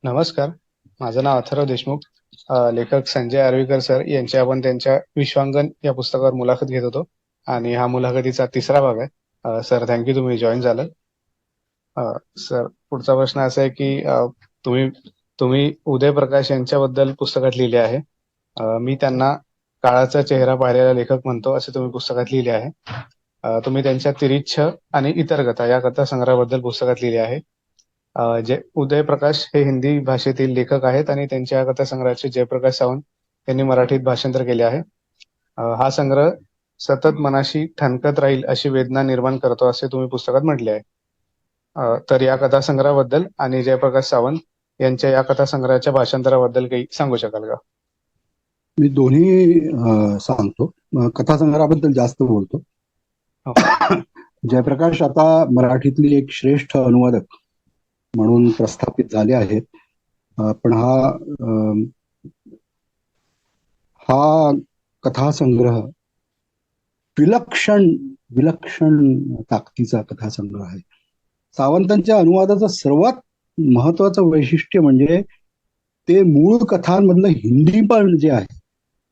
नमस्कार. माझं नाव अथर्व देशमुख. लेखक संजय आर्वीकर सर यांची आपण त्यांच्या विश्वांगन या पुस्तकावर मुलाखत घेत होतो आणि हा मुलाखतीचा तिसरा भाग आहे. सर, थँक्यू, तुम्ही जॉईन झालं. सर, पुढचा प्रश्न असा आहे की तुम्ही तुम्ही उदय प्रकाश यांच्याबद्दल पुस्तकात लिहिले आहे. मी त्यांना काळाचा चेहरा पाहिलेला लेखक म्हणतो असे तुम्ही पुस्तकात लिहिले आहे. तुम्ही त्यांच्या तिरिच्छ आणि इतर कथा या कथासंग्रहाबद्दल पुस्तकात लिहिले आहे. जे उदय प्रकाश हे हिंदी भाषेतील लेखक आहेत आणि त्यांच्या कथासंग्रहाचे जयप्रकाश सावंत यांनी मराठीत भाषांतर केले आहे. हा संग्रह सतत मनाशी ठणकत राहील अशी वेदना निर्माण करतो असे तुम्ही पुस्तकात म्हटले आहे. तर या कथासंग्रहाबद्दल आणि जयप्रकाश सावंत यांच्या या कथासंग्रहाच्या भाषांतराबद्दल काही सांगू शकाल का? मी दोन्ही सांगतो. कथासंग्रहाबद्दल जास्त बोलतो. हो. जयप्रकाश आता मराठीतली एक श्रेष्ठ अनुवादक म्हणून प्रस्थापित झाले आहेत. पण हा कथासंग्रह विलक्षण विलक्षण ताकदीचा कथासंग्रह आहे. सावंतांच्या अनुवादाचं सर्वात महत्वाचं वैशिष्ट्य म्हणजे ते मूळ कथांमधलं हिंदी पण जे आहे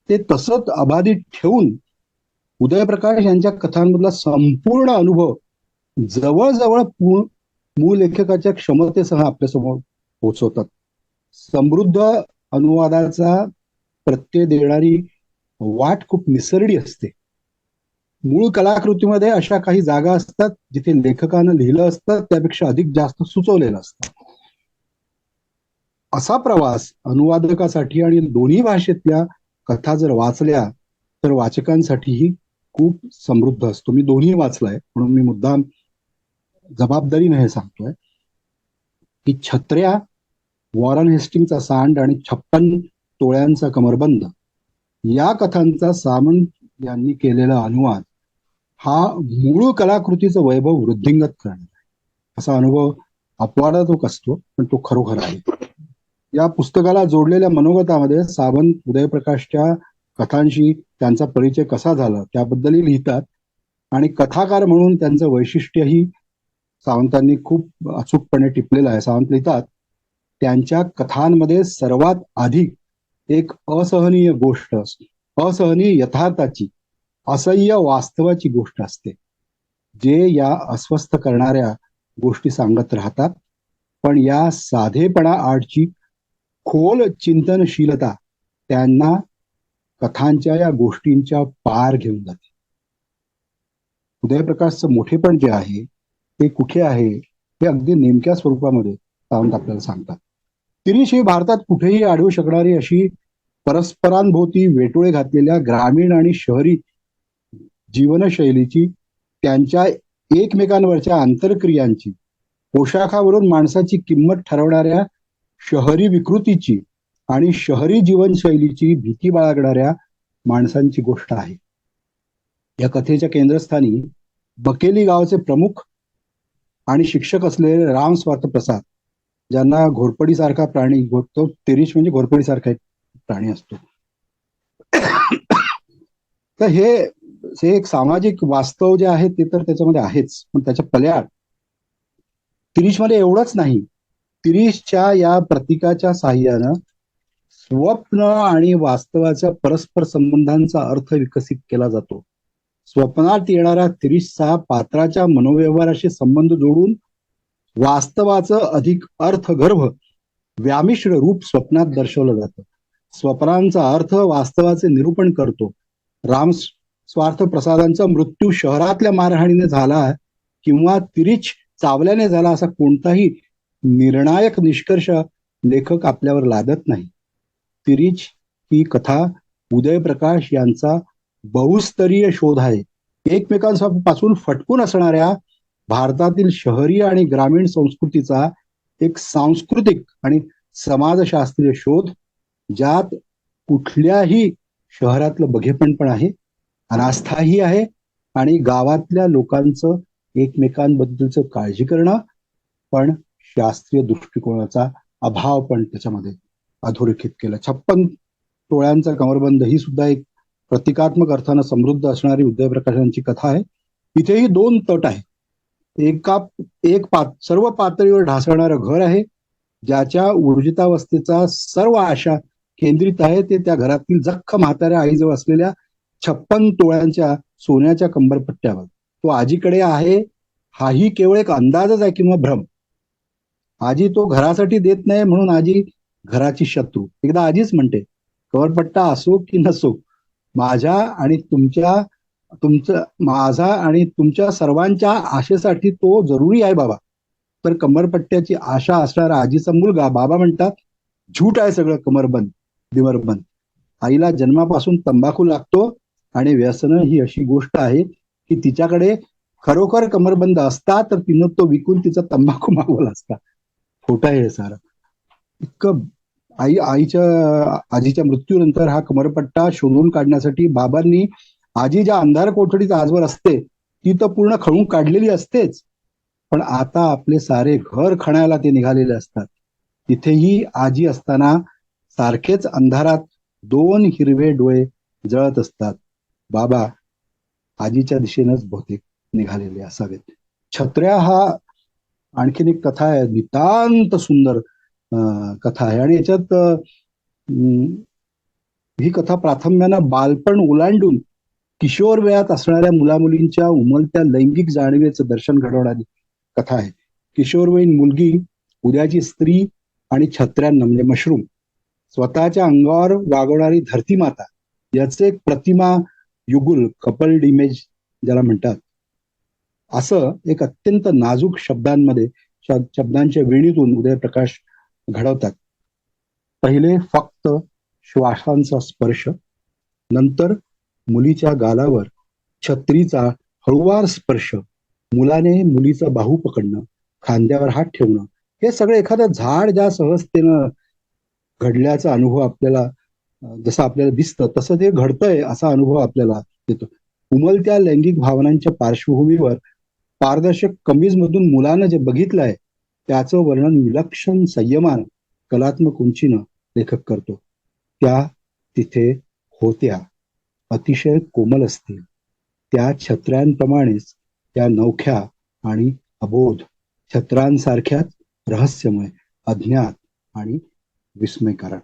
ते तसंच अबाधित ठेवून उदयप्रकाश यांच्या कथांमधला संपूर्ण अनुभव जवळजवळ मूळ लेखकाच्या क्षमतेसह आपल्यासमोर पोहोचवतात. समृद्ध अनुवादाचा प्रत्यय देणारी वाट खूप निसरडी असते. मूळ कलाकृतीमध्ये अशा काही जागा असतात जिथे लेखकानं लिहिलं असतं त्यापेक्षा अधिक जास्त सुचवलेलं असतं. असा प्रवास अनुवादकासाठी आणि दोन्ही भाषेतल्या कथा जर वाचल्या तर वाचकांसाठीही खूप समृद्ध असतो. मी दोन्ही वाचलाय म्हणून मी मुद्दाम जबाबदारीने हे सांगतोय की छत्र्या, वॉरन हेस्टिंगचा सांड आणि 56 तोळ्यांचा कमरबंद या कथांचा सामंत यांनी केलेला अनुवाद हा मूळ कलाकृतीचं वैभव वृद्धिंगत करणार आहे. असा अनुभव अपवादात्मक असतो पण तो खरोखर आहे. या पुस्तकाला जोडलेल्या मनोगतामध्ये सावंत उदयप्रकाशच्या कथांशी त्यांचा परिचय कसा झाला त्याबद्दलही लिहितात आणि कथाकार म्हणून त्यांचं वैशिष्ट्यही सावंतांनी खूप अचूकपणे टिपलेलं आहे. सावंत लिहितात, त्यांच्या कथांमध्ये सर्वात अधिक एक असहनीय गोष्ट असते, असहनीय यथार्थाची, असह्य वास्तवाची गोष्ट असते, जे या अस्वस्थ करणाऱ्या गोष्टी सांगत राहतात. पण या साधेपणा आडची खोल चिंतनशीलता त्यांना कथांच्या या गोष्टींच्या पार घेऊन जाते. उदयप्रकाशचं मोठेपण जे आहे ते कुठे आहे हे अगदी नेमक्या स्वरूपामध्ये सावंत आपल्याला सांगतात. तिरीश ही भारतात कुठेही आढळू शकणारी अशी परस्परांभोवती वेटोळे घातलेल्या ग्रामीण आणि शहरी जीवनशैलीची, त्यांच्या एकमेकांवरच्या आंतरक्रियांची, पोशाखावरून माणसाची किंमत ठरवणाऱ्या शहरी विकृतीची आणि शहरी जीवनशैलीची भीती बाळगणाऱ्या माणसांची गोष्ट आहे. या कथेच्या केंद्रस्थानी बकेली गावचे प्रमुख आणि शिक्षक असलेले राम स्वार्थ प्रसाद, ज्यांना घोरपडीसारखा प्राणी, तो तिरीश म्हणजे घोरपडीसारखा एक प्राणी असतो. तर हे एक सामाजिक वास्तव जे आहे ते तर त्याच्यामध्ये आहेच, पण त्याच्या पल्याड तिरीशमध्ये एवढंच नाही. तिरीशच्या या प्रतीकाच्या साहाय्यानं स्वप्न आणि वास्तवाच्या परस्पर संबंधांचा अर्थ विकसित केला जातो. स्वप्नात येणाऱ्या तिरीशचा पात्राच्या मनोव्यवहाराशी संबंध जोडून वास्तवाचं अधिक अर्थगर्भ व्यामिश्र रूप स्वप्नात दर्शवलं जातं. स्वप्नांचा अर्थ वास्तवाचे निरूपण करतो. राम स्वार्थ प्रसादांचा मृत्यू शहरातल्या मारहाणीने झाला किंवा तिरीच चावल्याने झाला असा कोणताही निर्णायक निष्कर्ष लेखक आपल्यावर लादत नाही. तिरीच ही कथा उदयप्रकाश यांचा बहुस्तरीय शोध आहे. एकमेकांपासून फटकून असणाऱ्या भारतातील शहरी आणि ग्रामीण संस्कृतीचा एक सांस्कृतिक आणि समाजशास्त्रीय शोध, ज्यात कुठल्याही शहरातलं बघेपण पण आहे, अनास्थाही आहे आणि गावातल्या लोकांचं एकमेकांबद्दलचं काळजी करणं पण शास्त्रीय दृष्टिकोनाचा अभाव पण त्याच्यामध्ये अधोरेखित केला. 56 तोळ्यांचा कमरबंद ही सुद्धा एक प्रतिकात्मक अर्थानं समृद्ध असणारी उदयप्रकाशांची कथा आहे. इथेही 2 तट आहे. सर्व पातळीवर ढासळणारं घर आहे, ज्याच्या ऊर्जितावस्थेचा सर्व आशा केंद्रित आहे ते त्या घरातील जख्ख म्हाताऱ्या आईजवळ असलेल्या 56 तोळ्यांच्या सोन्याच्या कंबरपट्ट्यावर. तो आजीकडे आहे हाही केवळ एक अंदाजच आहे किंवा भ्रम. आजी तो घरासाठी देत नाही म्हणून आजी घराची शत्रू. एकदा आजीच म्हणते, कमरपट्टा असो की नसो, माझ्या आणि माझा आणि तुमच्या सर्वांच्या आशेसाठी तो जरुरी आहे बाबा. तर कमरपट्ट्याची आशा असणारा आजीचा मुलगा बाबा म्हणतात, झूट आहे सगळं कमरबंद बिमरबंद. आईला जन्मापासून तंबाखू लागतो आणि व्यसन ही अशी गोष्ट आहे की तिच्याकडे खरोखर कमरबंद असता तर तिनं तो विकून तिचा तंबाखू मागवला असता. खोटं आहे हे सारं. इतकं आजीच्या मृत्यूनंतर हा कमरपट्टा शोधून काढण्यासाठी बाबांनी आजी ज्या अंधार कोठडीत आजवर असते ती तर पूर्ण खणून काढलेली असतेच, पण आता आपले सारे घर खणायला ते निघालेले असतात. तिथेही आजी असताना सारखेच अंधारात 2 हिरवे डोळे जळत असतात. बाबा आजीच्या दिशेनंच बहुतेक निघालेले असावेत. छत्र्या हा आणखीन एक कथा आहे, नितांत सुंदर कथा आहे. आणि याच्यात ही कथा प्राथम्यानं बालपण ओलांडून किशोर वयात असणाऱ्या मुलामुलींच्या उमलत्या लैंगिक जाणीवेचं दर्शन घडवणारी कथा आहे. किशोरवयीन मुलगी, उद्याची स्त्री आणि छत्र्यांना म्हणजे मशरूम, स्वतःच्या अंगावर वागवणारी धरती माता याचे एक प्रतिमा युगुल, कपल्ड इमेज ज्याला म्हणतात, असं एक अत्यंत नाजूक शब्दांच्या विणीतून उदयप्रकाश घडवतात. पहिले फक्त श्वासांचा स्पर्श, नंतर मुलीच्या गालावर छत्रीचा हळूवार स्पर्श, मुलाने मुलीचा बाहू पकडणं, खांद्यावर हात ठेवणं, हे सगळं एखादं झाड ज्या सहजतेनं घडल्याचा अनुभव आपल्याला, जसं आपल्याला दिसतं तसं ते घडतंय असा अनुभव आपल्याला येतो. उमलत्या लैंगिक भावनांच्या पार्श्वभूमीवर पारदर्शक कमीज मधून मुलानं जे बघितलंय त्याचं वर्णन विलक्षण संयमानं, कलात्मक उंचीनं लेखक करतो. त्या तिथे होत्या, अतिशय कोमल असतील, त्या छत्र्यांप्रमाणेच त्या नवख्या आणि अबोध, छत्रांसारख्याच रहस्यमय, अज्ञात आणि विस्मयकारक.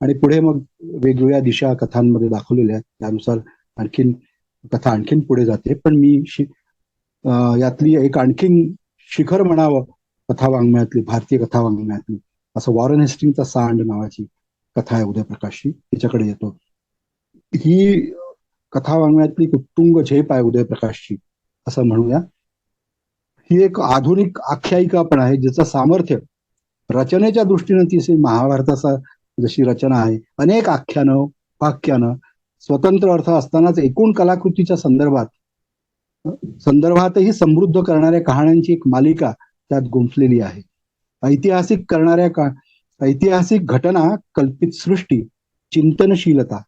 आणि पुढे मग वेगवेगळ्या दिशा कथांमध्ये दाखवलेल्या आहेत, त्यानुसार कथा आणखीन पुढे जाते. पण मी यातली एक आणखीन शिखर म्हणावं कथा वाङ्मयातली, भारतीय कथा वाङ्मयातली, असं वॉरन हेस्टिंगचा सांड नावाची कथा आहे उदयप्रकाशची, तिच्याकडे येतो. ही कथा वाङ्मयातली उत्तुंग झेप आहे उदयप्रकाशची असं म्हणूया. ही एक आधुनिक आख्यायिका पण आहे जिचं सामर्थ्य रचनेच्या दृष्टीनं ती महाभारताचा जशी रचना आहे, अनेक आख्यानं उपाख्यानं स्वतंत्र अर्थ असतानाच एकूण कलाकृतीच्या संदर्भातही समृद्ध करणाऱ्या कहाण्यांची एक मालिका त्यात गुंफलेली आहे. ऐतिहासिक घटना, कल्पित सृष्टी, चिंतनशीलता,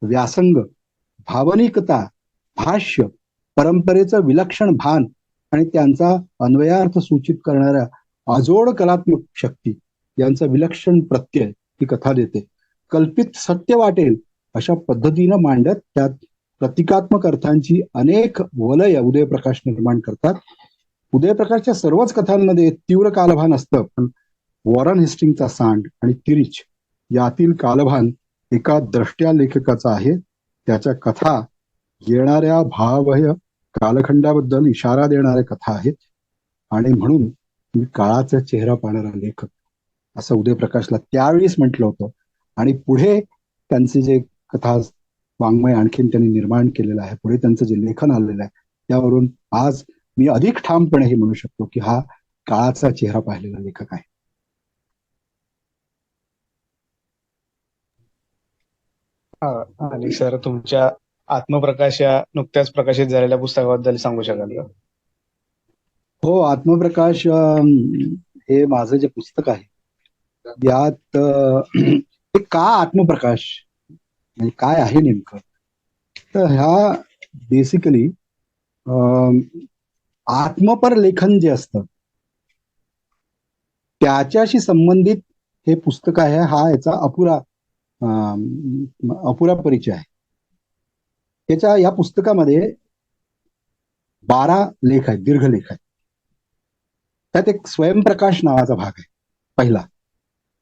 व्यासंग, भावनिकता, भाष्य, परंपरेचं विलक्षण भान आणि त्यांचा अन्वयार्थ सूचित करणाऱ्या अजोड कलात्मक शक्ती यांचा विलक्षण प्रत्यय ही कथा देते. कल्पित सत्य वाटेल अशा पद्धतीनं मांडत त्यात प्रतिकात्मक अर्थांची अनेक वलय उदयप्रकाश निर्माण करतात. उदयप्रकाशच्या सर्वच कथांमध्ये तीव्र कालभान असतं, पण वॉरन हेस्टिंगचा सांड आणि तिरीच यातील कालभान एका द्रष्ट्या लेखकाचा आहे. त्याच्या कथा येणाऱ्या भावय कालखंडाबद्दल इशारा देणाऱ्या कथा आहेत आणि म्हणून मी काळाचा चेहरा पाहणारा लेखक असं उदयप्रकाशला त्यावेळीच म्हटलं होतं. आणि पुढे त्यांचे जे कथा वाङ्मय आणखीन त्यांनी निर्माण केलेलं आहे, पुढे त्यांचं जे लेखन आलेलं आहे, त्यावरून आज मी अधिक ठामपणे हे म्हणू शकतो की हा काळाचा चेहरा पाहिलेला लेखक आहे. आणि सर, तुमच्या आत्मप्रकाश या नुकत्याच प्रकाशित झालेल्या पुस्तकाबद्दल सांगू शकाल का? हो, आत्मप्रकाश हे माझं जे पुस्तक आहे यात हे का आत्मप्रकाश म्हणजे काय आहे नेमकं, तर ह्या बेसिकली आत्मपर लेखन जे असतं त्याच्याशी संबंधित हे पुस्तक आहे. हा याचा अपुरा परिचय आहे. या पुस्तकामध्ये 12 लेख आहेत, दीर्घ लेख आहेत. त्यात एक स्वयंप्रकाश नावाचा भाग आहे पहिला.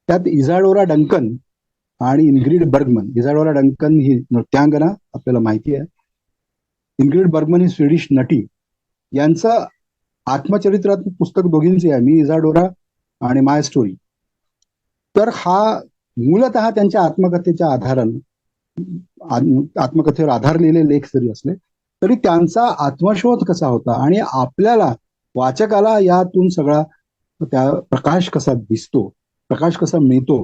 त्यात इझाडोरा डंकन आणि इनग्रिड बर्गमन. इझाडोरा डंकन ही नृत्यांगना आपल्याला माहिती आहे. इनग्रिड बर्गमन ही स्वीडिश नटी. यांचं आत्मचरित्रात्मक पुस्तक दोघींचे आहे, मी इझाडोरा आणि माय स्टोरी. तर हा मूलतः त्यांच्या आत्मकथेच्या आधारानं, आत्मकथेवर आधारलेले लेख जरी असले तरी त्यांचा आत्मशोध कसा होता आणि आपल्याला वाचकाला यातून सगळा त्या प्रकाश कसा दिसतो, प्रकाश कसा मिळतो,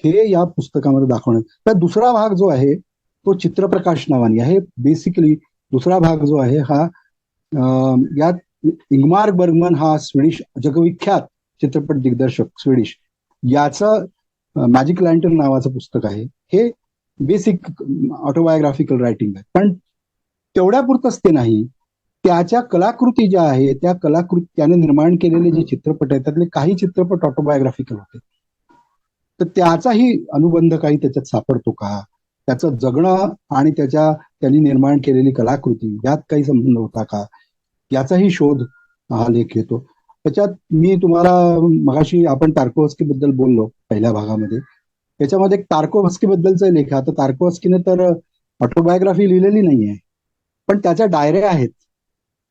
हे या पुस्तकामध्ये दाखवण्यात. तर दुसरा भाग जो आहे तो चित्रप्रकाश नावाने आहे. बेसिकली दुसरा भाग जो आहे हा यात इंगमार बर्गमन हा स्वीडिश जगविख्यात चित्रपट दिग्दर्शक स्वीडिश, याचं मॅजिक लँटर्न नावाचं पुस्तक आहे. हे बेसिक ऑटोबायोग्राफिकल रायटिंग आहे, पण तेवढ्यापुरतंच ते नाही. त्याच्या कलाकृती ज्या आहेत त्या कलाकृती त्याने निर्माण केलेले जे चित्रपट आहेत त्यातले काही चित्रपट ऑटोबायोग्राफिकल होते. तर त्याचाही अनुबंध काही त्याच्यात सापडतो का, त्याचं जगणं आणि त्यांनी निर्माण केलेली कलाकृती यात काही संबंध होता का, याचाही शोध हा लेख घेतो. त्याच्यात मी तुम्हाला मगाशी आपण टार्कोव्हस्की बद्दल बोललो पहिल्या भागामध्ये, त्याच्यामध्ये एक टार्कोव्हस्की बद्दलचा लेख आहे. आता टार्कोव्हस्कीने तर ऑटोबायोग्राफी लिहिलेली नाहीये, पण त्याच्या डायऱ्या आहेत,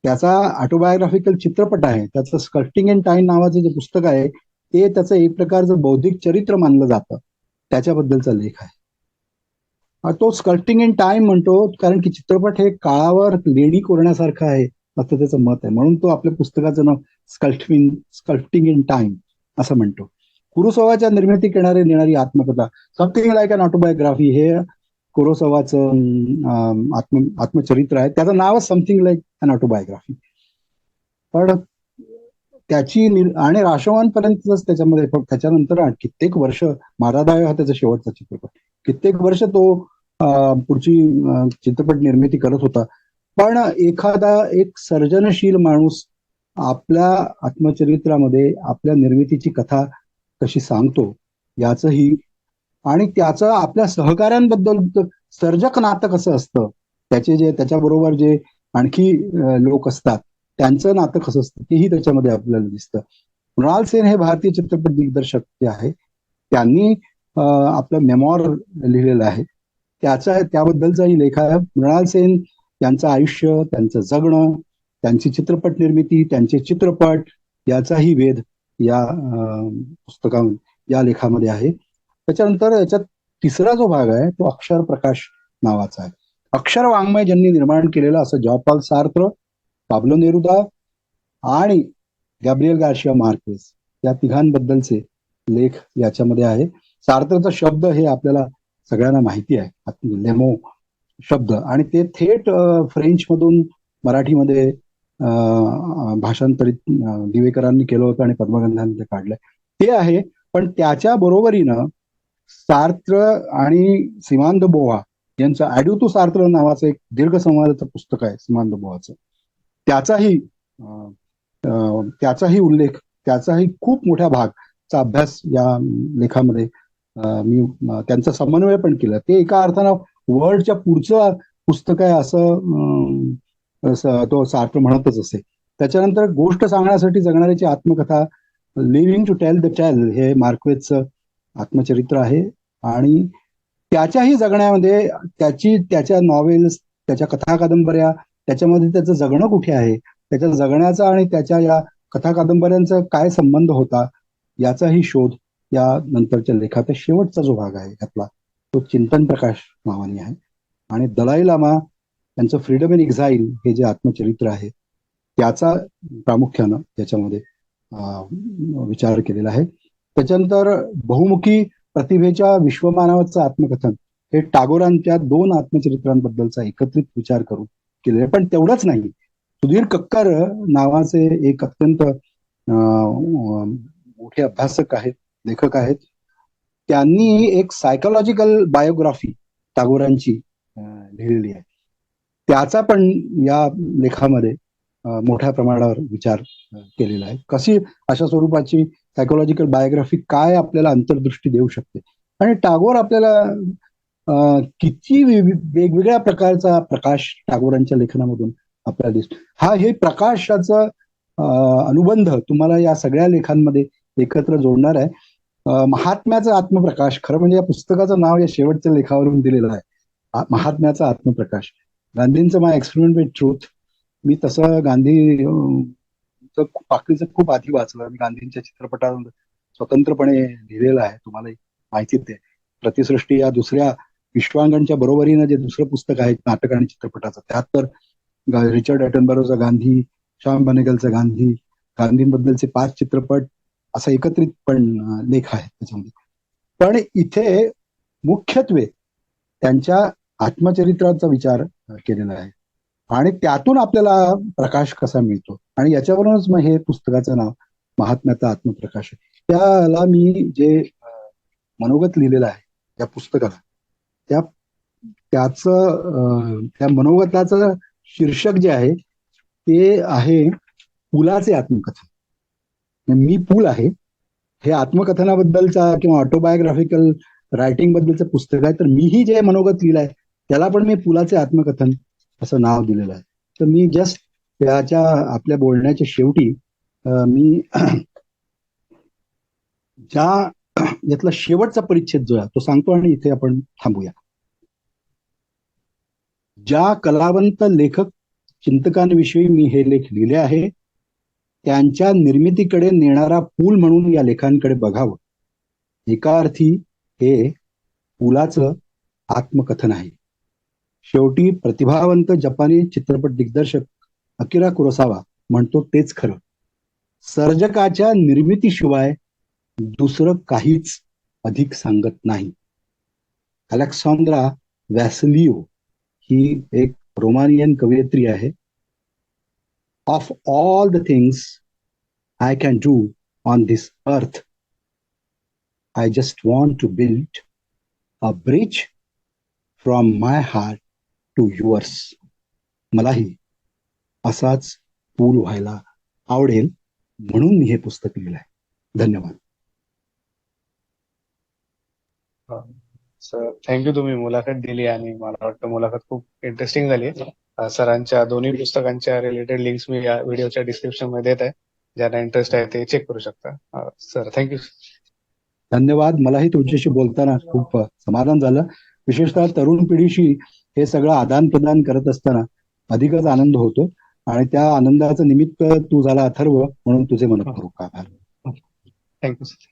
त्याचा ऑटोबायोग्राफिकल चित्रपट आहे, त्याचं स्कल्प्टिंग इन टाइम नावाचं जे पुस्तक आहे ते त्याचं एक प्रकारचं बौद्धिक चरित्र मानलं जातं, त्याच्याबद्दलचा लेख आहे. तो स्कल्प्टिंग इन टाइम म्हणतो कारण की चित्रपट हे काळावर लेणी कोरण्यासारखं आहे असं त्याचं मत आहे, म्हणून तो आपल्या पुस्तकाचं नाव स्कल्प्टिंग इन टाइम असं म्हणतो. कुरोसावाच्या निर्मितीत नेणारी आत्मकथा, समथिंग लाईक अन ऑटोबायोग्राफी, हे कुरोसावाचं आत्मचरित्र आहे. त्याचं नावच समथिंग लाईक अन ऑटोबायोग्राफी. पण त्याची आणि राशवान पर्यंतच त्याच्यामध्ये, त्याच्यानंतर कित्येक वर्ष मारादाय हा त्याचा शेवटचा चित्रपट, कित्येक वर्ष तो पुढची चित्रपट निर्मिती करत होता. पण एक सर्जनशील माणूस आपल्या आत्मचरित्रामध्ये आपल्या निर्मितीची कथा कशी सांगतो याचंही, आणि त्याचं आपल्या सहकाऱ्यांबद्दल सर्जक नातं कसं असतं, त्याच्याबरोबर जे आणखी लोक असतात त्यांचं नातं कसं असतं तेही त्याच्यामध्ये आपल्याला दिसतं. मृणाल सेन हे भारतीय चित्रपट दिग्दर्शक जे आहे त्यांनी आपलं मेमॉर लिहिलेलं आहे, त्याबद्दलचाही लेख आहे. मृणाल सेन यांचं आयुष्य, त्यांचं जगणं, त्यांची चित्रपट निर्मिती, त्यांचे चित्रपट याचाही वेध या या लेखामध्ये आहे. त्याच्यानंतर याच्यात तिसरा जो भाग आहे तो अक्षर प्रकाश नावाचा आहे. अक्षर वाङ्मय ज्यांनी निर्माण केलेलं असं John Paul Sartre, Pablo Neruda आणि गॅब्रियल गार्शिया मार्केस या तिघांबद्दलचे लेख याच्यामध्ये आहे. सार्त्रचा शब्द हे आपल्याला सगळ्यांना माहिती आहे, लेमो शब्द, आणि ते थेट फ्रेंच मधून मराठीमध्ये भाषांतरित दिवेकरांनी केलं होतं आणि पद्मगंधांनी ते काढलंय ते आहे. पण त्याच्या बरोबरीनं सार्त्र आणि सिमॉन द बोव्हा यांचं ॲड्यू टू सार्त्र नावाचं एक दीर्घ संवादाचं पुस्तक आहे सिमॉन द बोव्हाचं, त्याचाही उल्लेख, त्याचाही खूप मोठ्या भागचा अभ्यास या लेखामध्ये मी त्यांचा समन्वय पण केला. ते एका अर्थानं वर्ल्डच्या पुढचं पुस्तक आहे असं तो सार्त्र म्हणतच असे. त्याच्यानंतर गोष्ट सांगण्यासाठी जगणाऱ्याची आत्मकथा, living to tell the tale हे मार्क्वेजचं आत्मचरित्र आहे. आणि त्याच्याही जगण्यामध्ये त्याच्या नॉवेल्स, त्याच्या कथा कादंबऱ्या, त्याच्यामध्ये त्याचं जगणं कुठे आहे, त्याच्या जगण्याचा आणि त्याच्या या कथा कादंबऱ्यांचा काय संबंध होता याचाही शोध या नंतरच्या लेखात. शेवटचा जो भाग आहे यातला तो चिंतन प्रकाश नावाने आहे. आणि दलाई लामा यांचं फ्रीडम इन एक्झाईल हे जे आत्मचरित्र आहे त्याचा प्रामुख्यानं याच्यामध्ये विचार केलेला आहे. त्याच्यानंतर बहुमुखी प्रतिभेच्या विश्वमानवाचं आत्मकथन हे टागोरांच्या 2 आत्मचरित्रांबद्दलचा एकत्रित विचार करून केलेलं आहे. पण तेवढंच नाही, सुधीर कक्कर नावाचे एक अत्यंत मोठे अभ्यासक आहेत, लेखक आहेत, त्यांनी एक सायकोलॉजिकल बायोग्राफी टागोरांची लिहिलेली आहे. त्याचा पण या लेखामध्ये मोठ्या प्रमाणावर विचार केलेला आहे. कशी अशा स्वरूपाची सायकोलॉजिकल बायोग्राफी काय आपल्याला अंतर्दृष्टी देऊ शकते, आणि टागोर आपल्याला किती वेगवेगळ्या प्रकारचा प्रकाश टागोरांच्या लेखनामधून आपल्याला दिसतो. हे प्रकाशाचा अनुबंध तुम्हाला या सगळ्या लेखांमध्ये एकत्र जोडणार आहे. महात्म्याचा आत्मप्रकाश, खरं म्हणजे या पुस्तकाचं नाव या शेवटच्या लेखावरून दिलेलं आहे, महात्म्याचा आत्मप्रकाश. गांधींचं माय एक्सपेरिमेंट विथ ट्रूथ. मी तसं गांधी बाकीचं खूप आधी वाचलं. मी गांधींच्या चित्रपटावर स्वतंत्रपणे लिहिलेलं आहे, तुम्हाला माहितीच आहे. प्रतिसृष्टी या दुसऱ्या विश्वांगणच्या बरोबरीनं जे दुसरं पुस्तक आहे नाटक आणि चित्रपटाचं, त्यात तर रिचर्ड ॲटनबरोचा गांधी, श्याम बेनेगलचा गांधी, गांधींबद्दलचे 5 चित्रपट, असा एकत्रित पण लेख आहे त्याच्यामध्ये. पण इथे मुख्यत्वे त्यांच्या आत्मचरित्राचा विचार केलेला आहे आणि त्यातून आपल्याला प्रकाश कसा मिळतो, आणि याच्यावरूनच मग हे पुस्तकाचं नाव महात्म्याचा आत्मप्रकाश आहे. त्याला मी जे मनोगत लिहिलेलं आहे त्या पुस्तकाला, त्या मनोगताचं शीर्षक जे आहे ते आहे पुलाचे आत्मकथन. मी पूल आहे, हे आत्मकथनाबद्दलचा किंवा ऑटोबायोग्राफिकल रायटिंग बद्दलचं पुस्तक आहे, तर मीही जे मनोगत लिहिलंय त्याला पण मी पुलाचे आत्मकथन असं नाव दिलेलं आहे. तर मी जस्ट त्याच्या आपल्या बोलण्याच्या शेवटी मी यातला शेवटचा परिच्छेद जो आहे तो सांगतो आणि इथे आपण थांबूया. ज्या कलावंत लेखक चिंतकांविषयी मी हे लेख लिहिले आहे त्यांच्या निर्मितीकडे नेणारा पूल म्हणून या लेखांकडे बघावं. एका अर्थी हे पुलाचं आत्मकथन आहे. शेवटी प्रतिभावंत जपानी चित्रपट दिग्दर्शक अकिरा कुरोसावा म्हणतो तेच खरं, सर्जकाच्या निर्मितीशिवाय दुसरं काहीच अधिक सांगत नाही. अलेक्सांद्रा वॅसिलिओ ही एक रोमानियन कवयित्री आहे. Of all the things I can do on this earth, I just want to build a bridge from my heart to yours. मलाही असाच पूल व्हायला आवडेल म्हणून मी हे पुस्तक लिहिलं आहे. धन्यवाद. सर थँक्यू, तुम्ही मुलाखत दिली आणि मला वाटतं मुलाखत खूप इंटरेस्टिंग झाली. सरांच्या दोन्ही पुस्तकांच्या रिलेटेड लिंक्स मी या व्हिडिओच्या डिस्क्रिप्शन मध्ये देत आहे, ज्यांना इंटरेस्ट आहे ते चेक करू शकता. Sir thank you. धन्यवाद. मलाही तुमच्याशी बोलताना खूप समाधान झालं. विशेषतः तरुण पिढीशी हे सगळं आदान प्रदान करत असताना अधिकच आनंद होतो आणि त्या आनंदाचं निमित्त तू झाला अथर्व, म्हणून तुझे मनपूर्वक आभार. Thank you sir.